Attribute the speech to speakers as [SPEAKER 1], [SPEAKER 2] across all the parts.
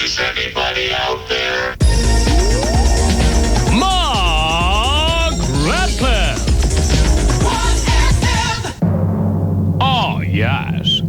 [SPEAKER 1] Is anybody out there?
[SPEAKER 2] Mark Radcliffe. 1FM. Oh, yes.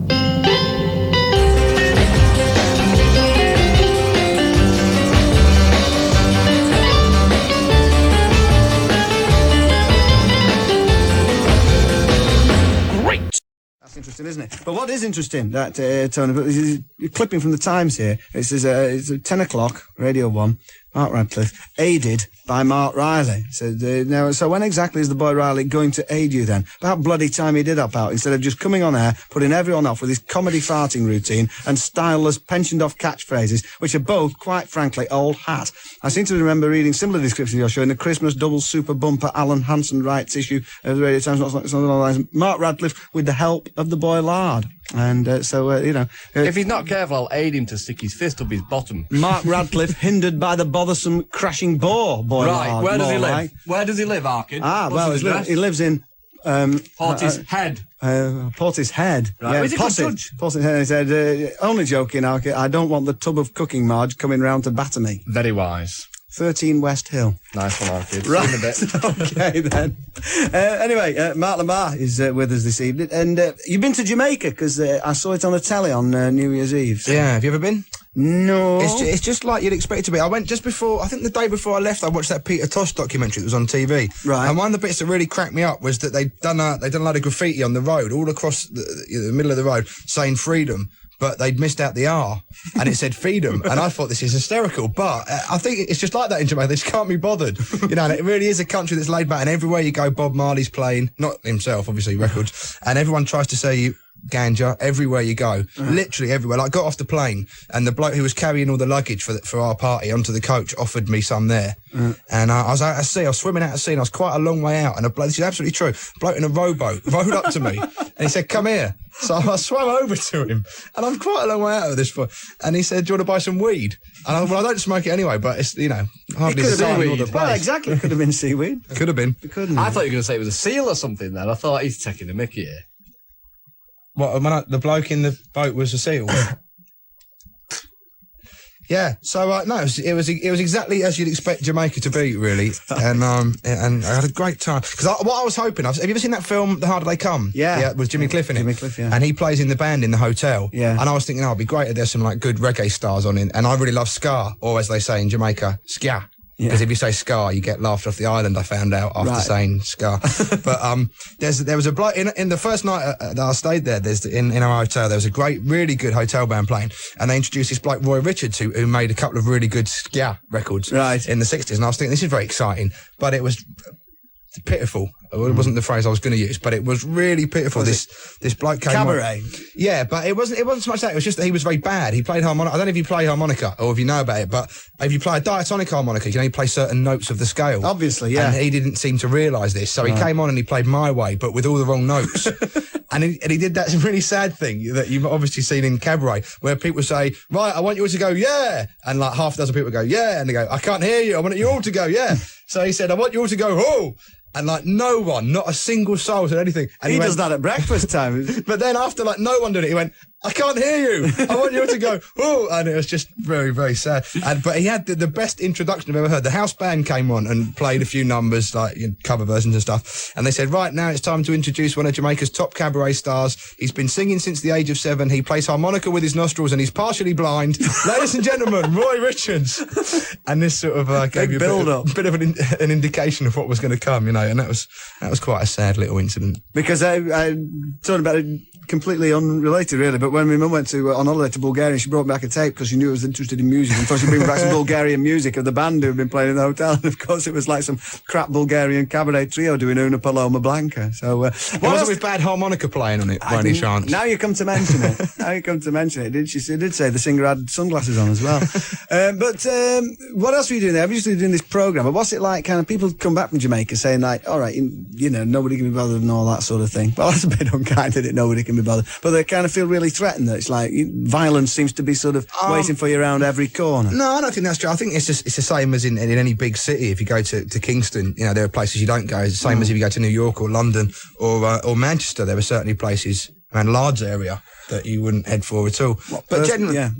[SPEAKER 3] That's interesting, isn't it? But what is interesting, that, Tony, but this is a clipping from the Times here. It says, it's 10 o'clock, Radio 1, Mark Radcliffe, aided by Marc Riley. So when exactly is the boy Riley going to aid you then? About bloody time he did up out, instead of just coming on air, putting everyone off with his comedy farting routine and styleless, pensioned-off catchphrases, which are both, quite frankly, old hat. I seem to remember reading similar descriptions of your show in the Christmas double super bumper Alan Hansen Wrights issue of the Radio Times, something along those. Mark Radcliffe with the help of the boy Lard. And
[SPEAKER 4] if he's not careful, I'll aid him to stick his fist up his bottom.
[SPEAKER 3] Mark Radcliffe hindered by the bothersome crashing boar, boy
[SPEAKER 4] right,
[SPEAKER 3] Lard.
[SPEAKER 4] Where does he live?
[SPEAKER 3] Like.
[SPEAKER 4] Where does he live, Arkin?
[SPEAKER 3] He lives in...
[SPEAKER 4] Portishead.
[SPEAKER 3] Portishead.
[SPEAKER 4] Right.
[SPEAKER 3] Yeah,
[SPEAKER 4] Is it good judge?
[SPEAKER 3] Portishead. He said, only joking, Arkin, I don't want the tub of cooking Marge coming round to batter me.
[SPEAKER 4] Very wise.
[SPEAKER 3] 13 West Hill.
[SPEAKER 4] Nice one, Arkin.
[SPEAKER 3] Right. Okay, then. Anyway, Mark Lamarr is with us this evening. And you've been to Jamaica, because I saw it on the telly on New Year's Eve. So.
[SPEAKER 5] Yeah, have you ever been?
[SPEAKER 3] No.
[SPEAKER 5] It's just like you'd expect it to be. I went just before, I think the day before I left, I watched that Peter Tosh documentary that was on TV.
[SPEAKER 3] Right.
[SPEAKER 5] And one of the bits that really cracked me up was that they'd done a lot of graffiti on the road, all across the middle of the road, saying freedom. But they'd missed out the R, and it said freedom, and I thought this is hysterical. But I think it's just like that in Jamaica. They just can't be bothered, and it really is a country that's laid back. And everywhere you go, Bob Marley's playing, not himself, obviously, records, and everyone tries to say you ganja everywhere you go, literally everywhere. Like, got off the plane, and the bloke who was carrying all the luggage for our party onto the coach offered me some there, and I was out at sea. I was swimming out at sea, and I was quite a long way out, and this is absolutely true. A bloke in a rowboat rowed up to me, and he said, "Come here." So I swam over to him, and I'm quite a long way out of this point. And he said, "Do you want to buy some weed?" And I don't smoke it anyway, but it's, hardly the same.
[SPEAKER 3] Well, exactly. It could have been seaweed.
[SPEAKER 5] Could have been.
[SPEAKER 4] I thought you were going to say it was a seal or something then. I thought he's taking the mickey here.
[SPEAKER 5] What, the bloke in the boat was a seal? Yeah, so no, it was exactly as you'd expect Jamaica to be, really, and I had a great time because what I was hoping. Have you ever seen that film, The Harder They Come?
[SPEAKER 3] Yeah,
[SPEAKER 5] with Jimmy Cliff in it.
[SPEAKER 3] Jimmy Cliff, yeah,
[SPEAKER 5] and he plays in the band in the hotel.
[SPEAKER 3] Yeah,
[SPEAKER 5] and I was thinking, it'd be great if there's some like good reggae stars on it, and I really love ska, or as they say in Jamaica, ska. Because if you say ska, you get laughed off the island, I found out after saying ska. But there was a bloke in the first night that I stayed there. In our hotel, there was a really good hotel band playing, and they introduced this bloke Roy Richards who made a couple of really good ska records in the 60s. And I was thinking, this is very exciting, but it was pitiful. It wasn't the phrase I was going to use, but it was really pitiful. This bloke came
[SPEAKER 3] cabaret.
[SPEAKER 5] On. Yeah, but it wasn't so much that. It was just that he was very bad. He played harmonica. I don't know if you play harmonica or if you know about it, but if you play a diatonic harmonica, you can only play certain notes of the scale.
[SPEAKER 3] Obviously, yeah.
[SPEAKER 5] And he didn't seem to realise this, so he came on and he played My Way, but with all the wrong notes. And he did that really sad thing that you've obviously seen in cabaret, where people say, "Right, I want you all to go, yeah," and like half a dozen people go, "Yeah," and they go, "I can't hear you. I want you all to go, yeah." So he said, "I want you all to go, oh." And like no one, not a single soul said anything. And
[SPEAKER 3] he does that at breakfast time.
[SPEAKER 5] But then after like no one did it, he went, "I can't hear you. I want you to go, oh," and it was just very, very sad. But he had the best introduction I've ever heard. The house band came on and played a few numbers, like cover versions and stuff. And they said, "Right, now it's time to introduce one of Jamaica's top cabaret stars. He's been singing since the age of 7. He plays harmonica with his nostrils and he's partially blind. Ladies and gentlemen, Roy Richards." And this sort of gave you a bit of an indication of what was going to come, and that was quite a sad little incident.
[SPEAKER 3] Because I talking about it completely unrelated, really, but when my mum went on holiday to Bulgaria, she brought back a tape because she knew I was interested in music and thought she'd bring back some Bulgarian music of the band who'd been playing in the hotel. And of course, it was like some crap Bulgarian cabaret trio doing Una Paloma Blanca. So,
[SPEAKER 5] it wasn't with bad harmonica playing on it by any chance.
[SPEAKER 3] Now you come to mention it. She did say the singer had sunglasses on as well. But what else were you doing there? Obviously doing this programme, but what's it like? Kind of people come back from Jamaica saying like, all right, nobody can be bothered and all that sort of thing. Well, that's a bit unkind that nobody can be bothered. But they kind of feel really threatened that it's like violence seems to be sort of waiting for you around every corner.
[SPEAKER 5] No, I don't think that's true. I think it's the same as in any big city. If you go to Kingston, there are places you don't go. It's the same as if you go to New York or London or Manchester. There are certainly places around Lard's area that you wouldn't head for at all. But generally,
[SPEAKER 3] yeah.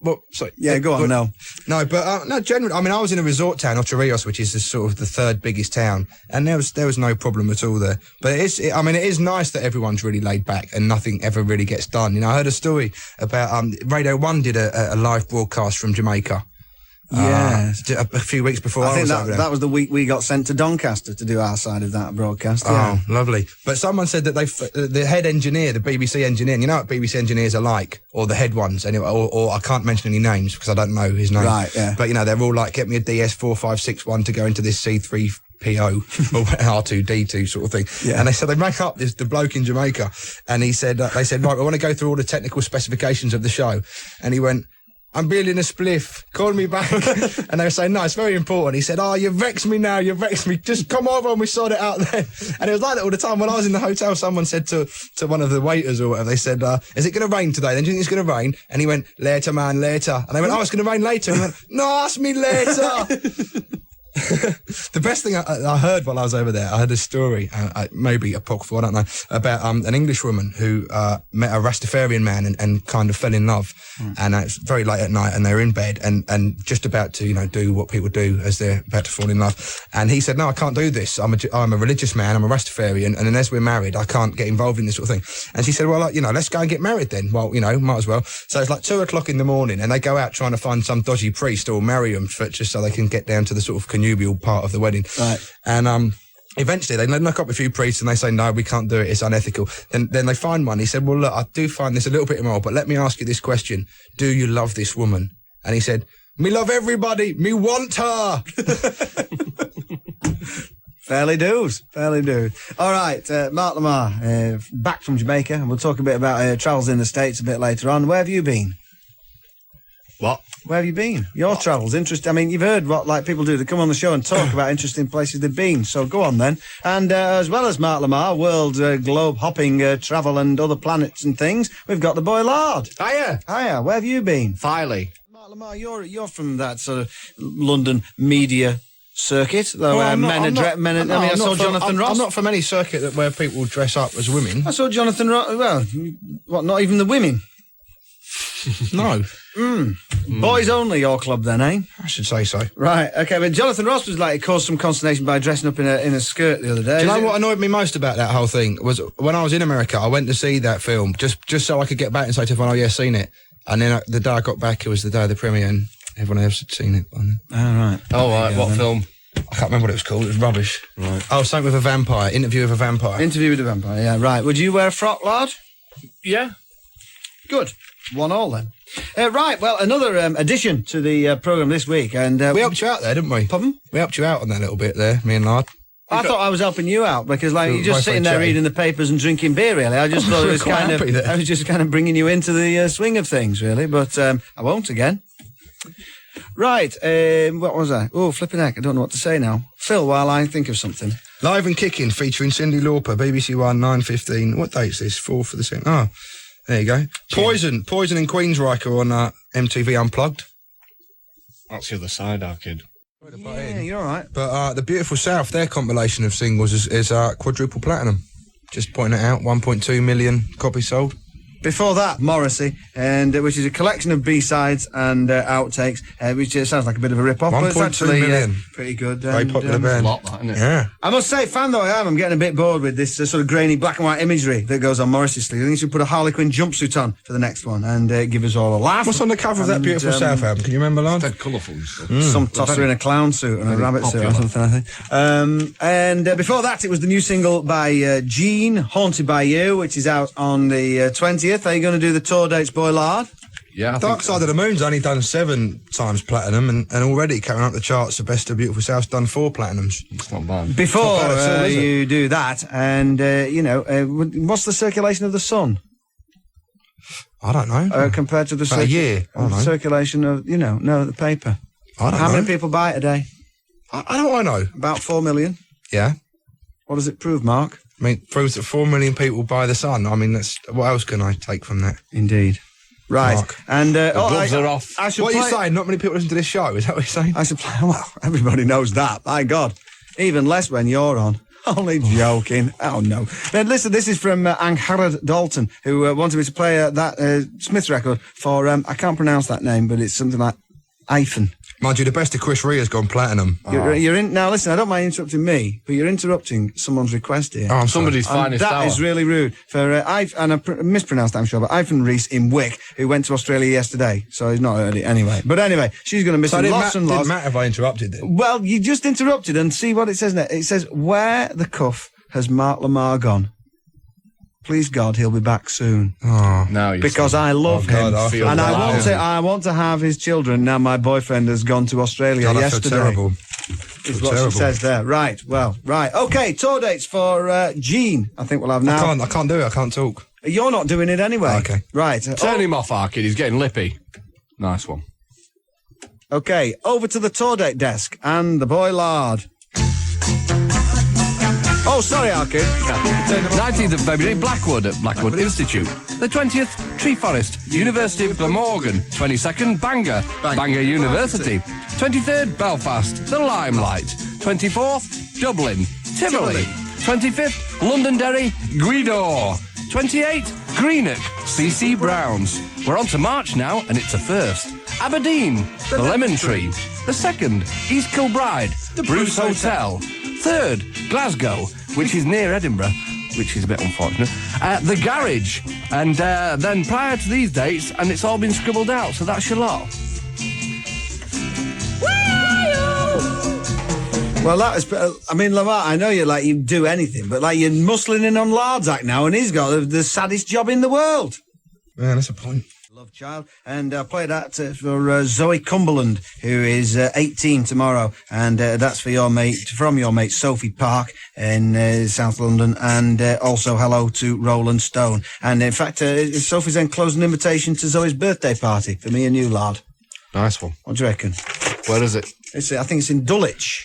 [SPEAKER 5] Well, sorry.
[SPEAKER 3] Yeah, go on, no.
[SPEAKER 5] No, but no, generally, I mean, I was in a resort town, Ocho Rios, which is sort of the third biggest town, and there was no problem at all there. But it is nice that everyone's really laid back and nothing ever really gets done. You know, I heard a story about Radio 1 did a live broadcast from Jamaica.
[SPEAKER 3] Yes.
[SPEAKER 5] A few weeks before I
[SPEAKER 3] think
[SPEAKER 5] was over there.
[SPEAKER 3] that was the week we got sent to Doncaster to do our side of that broadcast. Yeah.
[SPEAKER 5] Oh, lovely. But someone said that the head engineer, the BBC engineer, and you know what BBC engineers are like, or the head ones, anyway, or I can't mention any names because I don't know his name.
[SPEAKER 3] Right, yeah.
[SPEAKER 5] But, you know, they're all like, get me a DS4561 to go into this C3PO or R2D2 sort of thing.
[SPEAKER 3] Yeah.
[SPEAKER 5] And they said they rang up the bloke in Jamaica, and he said, they said, right, I want to go through all the technical specifications of the show. And he went, I'm building a spliff, call me back. And they were saying, no, it's very important. He said, you've vexed me now, you've vexed me. Just come over and we sort it out there. And it was like that all the time. When I was in the hotel, someone said to one of the waiters or whatever, they said, is it going to rain today? Then do you think it's going to rain? And he went, later, man, later. And they went, it's going to rain later. And he went, no, ask me later. The best thing I heard while I was over there, I heard a story, maybe apocryphal, I don't know, about an English woman who met a Rastafarian man and kind of fell in love. And it's very late at night and they're in bed and just about to, you know, do what people do as they're about to fall in love. And he said, no, I can't do this. I'm a religious man, I'm a Rastafarian, and unless we're married, I can't get involved in this sort of thing. And she said, well, you know, let's go and get married then. Well, you know, might as well. So it's like 2:00 in the morning and they go out trying to find some dodgy priest or marry them just so they can get down to the sort of connubial part of the wedding.
[SPEAKER 3] Right.
[SPEAKER 5] And eventually they knock up a few priests and they say, no, we can't do it, it's unethical. Then they find one. He said, well, look, I do find this a little bit immoral, but let me ask you this question. Do you love this woman? And he said, me love everybody, me want her.
[SPEAKER 3] Fairly does. All right, Mark Lamarr, back from Jamaica, and we'll talk a bit about travels in the States a bit later on. Where have you been?
[SPEAKER 4] What?
[SPEAKER 3] Where have you been? Your travels, interesting. I mean, you've heard what people do. They come on the show and talk about interesting places they've been. So go on then. And as well as Mark Lamarr, world globe hopping, travel and other planets and things, we've got the boy Lard.
[SPEAKER 4] Hiya.
[SPEAKER 3] Where have you been?
[SPEAKER 4] Filey.
[SPEAKER 3] Mark Lamarr, you're from that sort of London media circuit. Though I saw Jonathan Ross.
[SPEAKER 5] I'm not from any circuit where people dress up as women.
[SPEAKER 3] I saw Jonathan Ross. Well, what? Not even the women.
[SPEAKER 5] No.
[SPEAKER 3] Boys only, your club then, eh?
[SPEAKER 5] I should say so.
[SPEAKER 3] Right, okay, but Jonathan Ross was like, it caused some consternation by dressing up in a skirt the other day.
[SPEAKER 5] Do you know what annoyed me most about that whole thing? Was when I was in America, I went to see that film just so I could get back and say to everyone, oh yeah, seen it. And then the day I got back, it was the day of the premiere and everyone else had seen it.
[SPEAKER 3] Right.
[SPEAKER 4] Oh, right, what film?
[SPEAKER 5] I can't remember what it was called, it was rubbish.
[SPEAKER 4] Right.
[SPEAKER 5] Oh, something with a vampire, Interview with a Vampire.
[SPEAKER 3] Interview with a Vampire, yeah, right. Would you wear a frock, Lard?
[SPEAKER 4] Yeah.
[SPEAKER 3] Good. 1-1 then. Right, well, another addition to the programme this week. And
[SPEAKER 5] we helped you out there, didn't we?
[SPEAKER 3] Pardon?
[SPEAKER 5] We helped you out on that little bit there, me and Lard.
[SPEAKER 3] I thought I was helping you out because, you're just sitting there reading the papers and drinking beer, really. I just thought it was I was just kind of bringing you into the swing of things, really. But I won't again. Right, what was I? Oh, flipping heck, I don't know what to say now. Phil, while I think of something.
[SPEAKER 5] Live and Kicking, featuring Cyndi Lauper, BBC One, 9:15. What date's this? 4th of the 2nd. Oh, there you go. Poison and Queensryche on MTV Unplugged.
[SPEAKER 4] That's the other side, our kid.
[SPEAKER 3] Yeah, you're all right.
[SPEAKER 5] But The Beautiful South, their compilation of singles is quadruple platinum. Just pointing it out, 1.2 million copies sold.
[SPEAKER 3] Before that, Morrissey, and which is a collection of B-sides and outtakes, which sounds like a bit of a rip-off, but it's actually pretty good.
[SPEAKER 5] Very popular band.
[SPEAKER 4] A lot, that, isn't it?
[SPEAKER 5] Yeah.
[SPEAKER 3] I must say, fan though I am, I'm getting a bit bored with this sort of grainy black and white imagery that goes on Morrissey's sleeve. I think he should put a Harlequin jumpsuit on for the next one and give us all a laugh.
[SPEAKER 5] What's on the cover of that Beautiful South album? Can you remember, Lard?
[SPEAKER 4] Dead colourful and stuff.
[SPEAKER 3] Some tosser in a clown suit and a rabbit suit or something, I think. And before that, it was the new single by Gene, Haunted by You, which is out on the 20th. Are you going to do the tour dates, boy Lard?
[SPEAKER 4] Yeah,
[SPEAKER 5] Dark Side of the Moon's only done 7 times platinum and already coming up the charts, the Best of Beautiful South's done 4 platinums.
[SPEAKER 4] It's not bad.
[SPEAKER 3] Before
[SPEAKER 5] is it?
[SPEAKER 3] you do that, and, what's the circulation of the Sun?
[SPEAKER 5] I don't know.
[SPEAKER 3] Compared to the
[SPEAKER 5] About a year. I don't know.
[SPEAKER 3] circulation of, the paper.
[SPEAKER 5] I don't
[SPEAKER 3] How
[SPEAKER 5] know.
[SPEAKER 3] many people buy it a day?
[SPEAKER 5] I don't know.
[SPEAKER 3] About 4 million.
[SPEAKER 5] Yeah.
[SPEAKER 3] What does it prove, Mark?
[SPEAKER 5] I mean, it proves that 4 million people buy the Sun. I mean, what else can I take from that?
[SPEAKER 3] Indeed. Right.
[SPEAKER 5] Mark.
[SPEAKER 3] And
[SPEAKER 4] gloves are off.
[SPEAKER 5] What are you saying? Not many people listen to this show. Is that what you're saying?
[SPEAKER 3] I should play. Well, everybody knows that. My God. Even less when you're on. Only joking. Oh, no. Now, listen, this is from Angharad Dalton, who wanted me to play that Smith record for, I can't pronounce that name, but it's something like Ifen.
[SPEAKER 5] Mind you, the best of Chris Rea's gone platinum.
[SPEAKER 3] You're in now. Listen, I don't mind interrupting me, but you're interrupting someone's request here.
[SPEAKER 5] Oh, I'm
[SPEAKER 4] Somebody's
[SPEAKER 5] sorry.
[SPEAKER 4] finest hour.
[SPEAKER 3] That is really rude. For I mispronounced that, I'm sure, but Ivan Reese in Wick, who went to Australia yesterday, so he's not heard it anyway. But anyway, she's going to miss
[SPEAKER 5] So it
[SPEAKER 3] lots and
[SPEAKER 5] didn't
[SPEAKER 3] lots.
[SPEAKER 5] matter if I interrupted it.
[SPEAKER 3] Well, you just interrupted and see what it says next. It says, "Where the cuff has Mark Lamarr gone? Please God, he'll be back soon."
[SPEAKER 5] Oh.
[SPEAKER 4] Now you
[SPEAKER 3] Because
[SPEAKER 4] see.
[SPEAKER 3] I love him,
[SPEAKER 5] God, I feel
[SPEAKER 3] and
[SPEAKER 5] bad.
[SPEAKER 3] I want to have his children. Now my boyfriend has gone to Australia
[SPEAKER 5] God, I feel
[SPEAKER 3] yesterday.
[SPEAKER 5] terrible.
[SPEAKER 3] Is what she says there. Right. Well. Right. Okay. Tour dates for Jean. I think we'll have now.
[SPEAKER 5] I can't do it. I can't talk.
[SPEAKER 3] You're not doing it anyway.
[SPEAKER 5] Okay.
[SPEAKER 3] Right.
[SPEAKER 4] Turn him off, our kid. He's getting lippy. Nice one.
[SPEAKER 3] Okay. Over to the tour date desk and the boy Lard. Oh, sorry, Arkin.
[SPEAKER 4] 19th of February, Blackwood at Blackwood Institute. The 20th, Tree Forest, University of Glamorgan. 22nd, Bangor University. 23rd, Belfast, the Limelight. 24th, Dublin, Tivoli. 25th, Londonderry, Gweedore. 28th, Greenock, CC Browns. We're on to March now, and it's a first. Aberdeen, the Lemon Tree. The 2nd, East Kilbride, the Bruce Hotel. 3rd, Glasgow, which is near Edinburgh, which is a bit unfortunate. The Garage, and then prior to these dates, and it's all been scribbled out, so that's your lot.
[SPEAKER 3] Well, that is. I mean, Lamarr, I know you do anything, but you're muscling in on Lard's act now, and he's got the saddest job in the world.
[SPEAKER 5] Yeah, that's a point.
[SPEAKER 3] Love child, and I play that for Zoe Cumberland, who is 18 tomorrow, and that's for your mate, from your mate Sophie Park in South London, and also hello to Roland Stone. And in fact, Sophie's enclosed an invitation to Zoe's birthday party for me and you, Lard.
[SPEAKER 4] Nice one.
[SPEAKER 3] What do you reckon?
[SPEAKER 4] Where is it?
[SPEAKER 3] I think it's in Dulwich.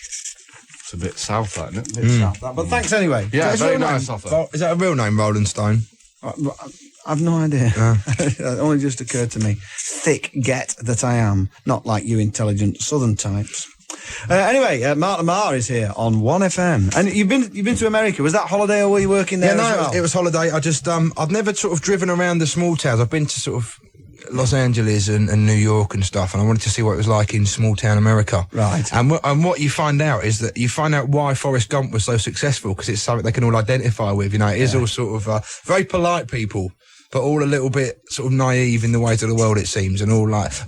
[SPEAKER 4] It's a bit south, that, isn't it?
[SPEAKER 3] Bit south, that. But thanks anyway.
[SPEAKER 4] Yeah,
[SPEAKER 3] Is that
[SPEAKER 4] very
[SPEAKER 3] his real
[SPEAKER 4] nice
[SPEAKER 3] name?
[SPEAKER 4] off there.
[SPEAKER 5] Is that a real name, Roland Stone?
[SPEAKER 3] I've no idea. It only just occurred to me. Thick get that I am, not like you intelligent southern types. Anyway, Mark Lamarr is here on 1FM. And you've been to America. Was that holiday or were you working there?
[SPEAKER 5] Yeah,
[SPEAKER 3] as
[SPEAKER 5] no,
[SPEAKER 3] well?
[SPEAKER 5] it was holiday. I just I've never sort of driven around the small towns. I've been to sort of Los Angeles and New York and stuff, and I wanted to see what it was like in small town America.
[SPEAKER 3] Right.
[SPEAKER 5] And what you find out is that you find out why Forrest Gump was so successful, because it's something they can all identify with. You know, it is all sort of very polite people, but all a little bit sort of naive in the ways of the world, it seems, and all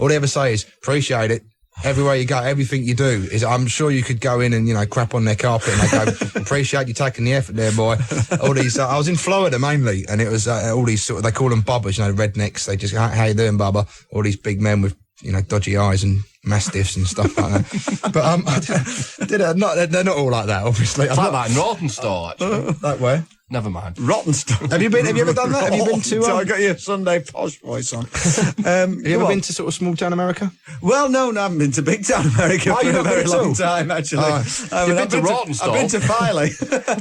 [SPEAKER 5] they ever say is appreciate it. Everywhere you go, everything you do is. I'm sure you could go in and crap on their carpet, and they go, "Appreciate you taking the effort there, boy." All these. I was in Florida mainly, and it was all these sort of. They call them bubbers, rednecks. They just, "How you doing, bubba?" All these big men with dodgy eyes and mastiffs and stuff like that. But they're not all like that, obviously.
[SPEAKER 4] It's like that Norton store, actually.
[SPEAKER 5] That way.
[SPEAKER 4] Never mind.
[SPEAKER 3] Rotten stuff.
[SPEAKER 5] Have you ever done that? Have you been to?
[SPEAKER 3] I got your Sunday posh voice on.
[SPEAKER 5] Have you ever been to sort of small town America?
[SPEAKER 3] Well, no, I haven't been to big town America for
[SPEAKER 5] you've
[SPEAKER 3] a
[SPEAKER 5] not
[SPEAKER 3] very
[SPEAKER 5] been at all?
[SPEAKER 3] long time, actually.
[SPEAKER 4] You've been to Rawtenstall?
[SPEAKER 3] I've been to Filey.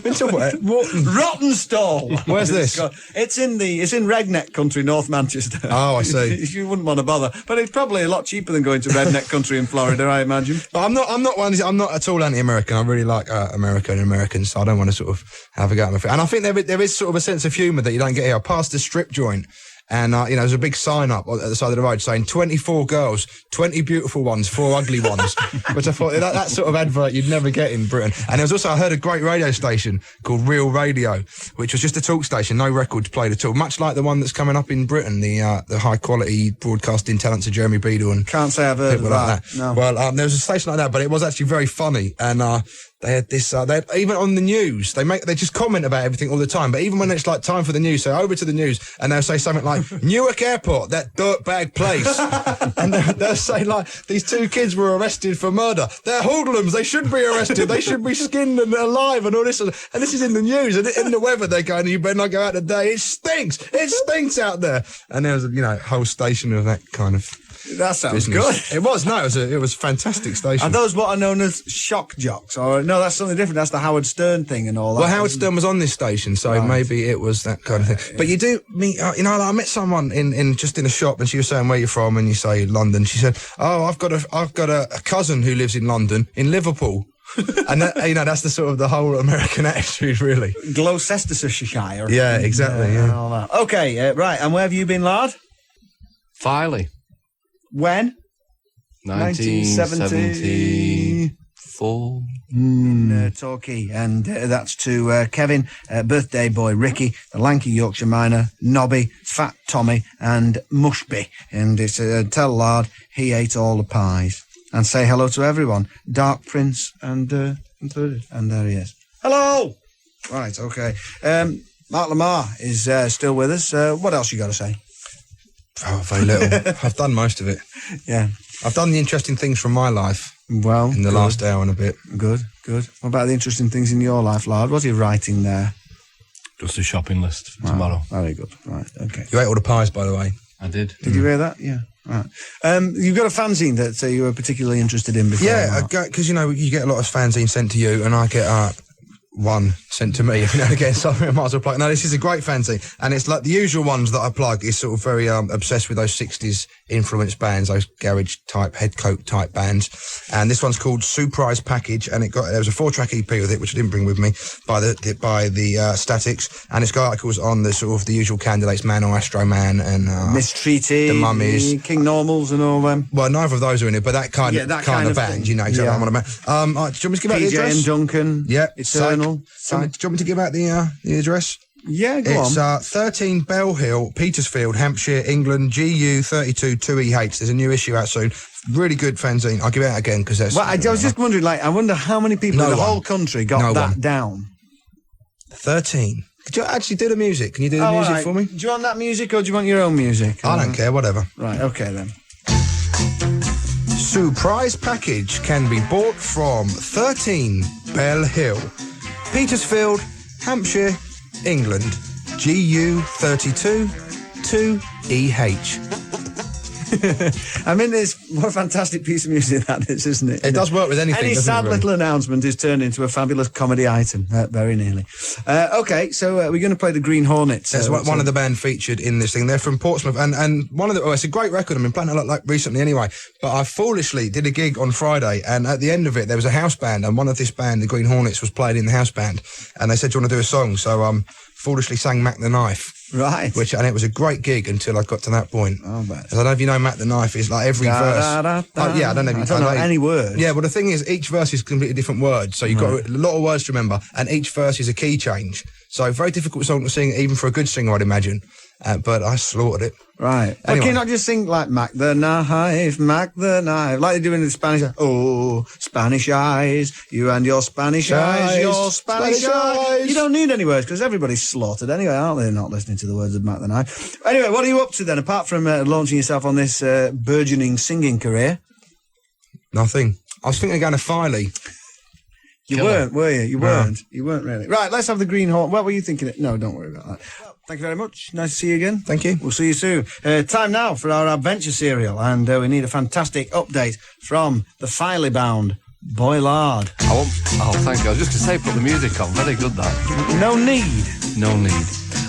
[SPEAKER 5] Been to where?
[SPEAKER 3] Rawtenstall.
[SPEAKER 5] Where's this?
[SPEAKER 3] It's in Redneck country, North Manchester.
[SPEAKER 5] Oh, I see.
[SPEAKER 3] You wouldn't want to bother, but it's probably a lot cheaper than going to redneck country in Florida, I imagine.
[SPEAKER 5] But I'm not at all anti-American. I really like America and Americans, so I don't want to sort of have a go at my. And I think there is sort of a sense of humour that you don't get here. I passed a strip joint, and there's a big sign up at the side of the road saying 24 girls, 20 beautiful ones, 4 ugly ones, which I thought that sort of advert you'd never get in Britain. And there was also, I heard a great radio station called Real Radio, which was just a talk station, no records played at all, much like the one that's coming up in Britain, the high quality broadcasting talents of Jeremy Beadle and
[SPEAKER 3] Can't say I've heard of
[SPEAKER 5] people like
[SPEAKER 3] that. No.
[SPEAKER 5] Well, there was a station like that, but it was actually very funny, and they had this. Even on the news, they just comment about everything all the time. But even when it's like time for the news, so over to the news, and they'll say something like Newark Airport, that dirtbag place, and they'll say like these 2 kids were arrested for murder. They're hoodlums. They should be arrested. They should be skinned and alive and all this. And this is in the news, and in the weather they're going, you better not go out today. It stinks. It stinks out there. And there was a whole station of that kind of.
[SPEAKER 3] That sounds
[SPEAKER 5] business.
[SPEAKER 3] good.
[SPEAKER 5] It was. No, it was a fantastic station.
[SPEAKER 3] Are those what are known as shock jocks? Or no, that's something different. That's the Howard Stern thing and all that.
[SPEAKER 5] Well, Howard Stern was on this station, so maybe it was that kind of thing. Yeah. But you do meet, I met someone in a shop, and she was saying, "Where you from?" And you say London. She said, "Oh, I've got a cousin who lives in London, in Liverpool." And that, that's the sort of the whole American attitude, really.
[SPEAKER 3] Gloucestershire.
[SPEAKER 5] Yeah, exactly.
[SPEAKER 3] And all that. Okay, right. And where have you been, Lard?
[SPEAKER 4] Filey.
[SPEAKER 3] When?
[SPEAKER 4] 1974.
[SPEAKER 3] In Torquay, and that's to Kevin, birthday boy Ricky, the lanky Yorkshire miner, Nobby, Fat Tommy, and Mushby. And it's tell Lard he ate all the pies. And say hello to everyone. Dark Prince and included. And there he is. Hello! Right, okay. Mark Lamarr is still with us. What else you got to say?
[SPEAKER 5] Oh, very little. I've done most of it.
[SPEAKER 3] Yeah.
[SPEAKER 5] I've done the interesting things from my life.
[SPEAKER 3] Well,
[SPEAKER 5] in the last hour and a bit.
[SPEAKER 3] Good. What about the interesting things in your life, Lard? What are you writing there?
[SPEAKER 2] Just a shopping list for tomorrow.
[SPEAKER 3] Very good. Right, okay.
[SPEAKER 5] You ate all the pies, by the way.
[SPEAKER 2] I did.
[SPEAKER 3] Did you hear that? Yeah. Right. You've got a fanzine that you were particularly interested in before.
[SPEAKER 5] Yeah, because you get a lot of fanzines sent to you, and I get one sent to me every now and again, so I might as well plug. No, this is a great fanzine, and it's like the usual ones that I plug. Is sort of very obsessed with those 60s influenced bands, those garage type, headcoat type bands. And this one's called Surprise Package, and there was a 4-track EP with it, which I didn't bring with me, by the Statics, and it's got articles on the sort of the usual candidates, Man or Astro Man, and
[SPEAKER 3] Mistreated,
[SPEAKER 5] the Mummies,
[SPEAKER 3] King Normals, and all them.
[SPEAKER 5] Well, neither of those are in it, but that kind of band,
[SPEAKER 3] thing.
[SPEAKER 5] You know exactly what I'm on about. Do you want me to give out the address?
[SPEAKER 3] PJ and Duncan.
[SPEAKER 5] Yeah,
[SPEAKER 3] Eternal.
[SPEAKER 5] Do you want me to give out the address?
[SPEAKER 3] Yeah, go on.
[SPEAKER 5] It's 13 Bell Hill, Petersfield, Hampshire, England, GU 32 2EH. There's a new issue out soon. Really good fanzine. I'll give it out again because that's.
[SPEAKER 3] Well, I was just wondering, I wonder how many people in the whole country got that down.
[SPEAKER 5] 13. Could you actually do the music? Can you do the music for me?
[SPEAKER 3] Do you want that music or do you want your own music?
[SPEAKER 5] I don't care, whatever.
[SPEAKER 3] Right, okay then.
[SPEAKER 5] Surprise Package can be bought from 13 Bell Hill, Petersfield, Hampshire, England, GU 32 2EH.
[SPEAKER 3] I mean, what a fantastic piece of music that is, isn't it?
[SPEAKER 5] It does work with anything.
[SPEAKER 3] Any sad little announcement is turned into a fabulous comedy item, very nearly. Okay, so we're going to play the Green Hornets.
[SPEAKER 5] There's one of the band featured in this thing. They're from Portsmouth, and one of the. It's a great record. I've been playing it recently anyway. But I foolishly did a gig on Friday, and at the end of it, there was a house band, and one of this band, the Green Hornets, was played in the house band, and they said, "Do you want to do a song?" So foolishly sang Mac the Knife.
[SPEAKER 3] Right.
[SPEAKER 5] And it was a great gig until I got to that point.
[SPEAKER 3] Oh, but
[SPEAKER 5] I don't know if you know Mac the Knife is like every verse. I don't know if you
[SPEAKER 3] know any words.
[SPEAKER 5] Yeah, well, the thing is, each verse is a completely different word. So you've got a lot of words to remember, and each verse is a key change. So very difficult song to sing, even for a good singer, I'd imagine. But I slaughtered it.
[SPEAKER 3] Right. Anyway. Can you not just sing like Mac the Knife, like they do in the Spanish? Oh, Spanish eyes, you and your Spanish eyes, your Spanish eyes. You don't need any words because everybody's slaughtered anyway, aren't they? Not listening to the words of Mac the Knife. Anyway, what are you up to then, apart from launching yourself on this burgeoning singing career?
[SPEAKER 5] Nothing. I was thinking of going to Filey.
[SPEAKER 3] You weren't, were you? You weren't. You weren't really. Right, let's have the Green Horn. What were you thinking? No, don't worry about that. Thank you very much. Nice to see you again.
[SPEAKER 5] Thank you.
[SPEAKER 3] We'll see you soon. Time now for our adventure serial, and we need a fantastic update from the Filey bound boy Lard.
[SPEAKER 4] Thank you. I was just going to say, put the music on. Very good, that.
[SPEAKER 3] No need.
[SPEAKER 4] No need.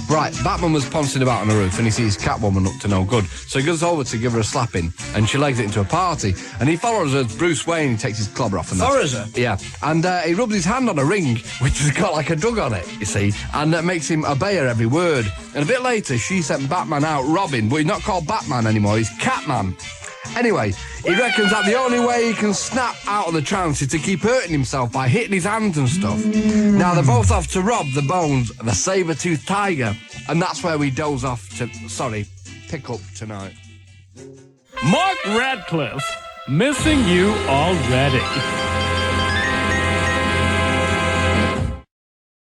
[SPEAKER 4] Right, Batman was pouncing about on the roof and he sees Catwoman up to no good. So he goes over to give her a slapping and she legs it into a party. And he follows her as Bruce Wayne, he takes his clobber off and that.
[SPEAKER 3] Follows her?
[SPEAKER 4] Yeah. And he rubs his hand on a ring, which has got like a dug on it, you see, and makes him obey her every word. And a bit later, she sent Batman out robbing, but he's not called Batman anymore, he's Catman. Anyway, he reckons that the only way he can snap out of the trance is to keep hurting himself by hitting his hands and stuff. Now, they're both off to rob the bones of a saber-toothed tiger, and that's where we pick up tonight.
[SPEAKER 2] Mark Radcliffe, missing you already.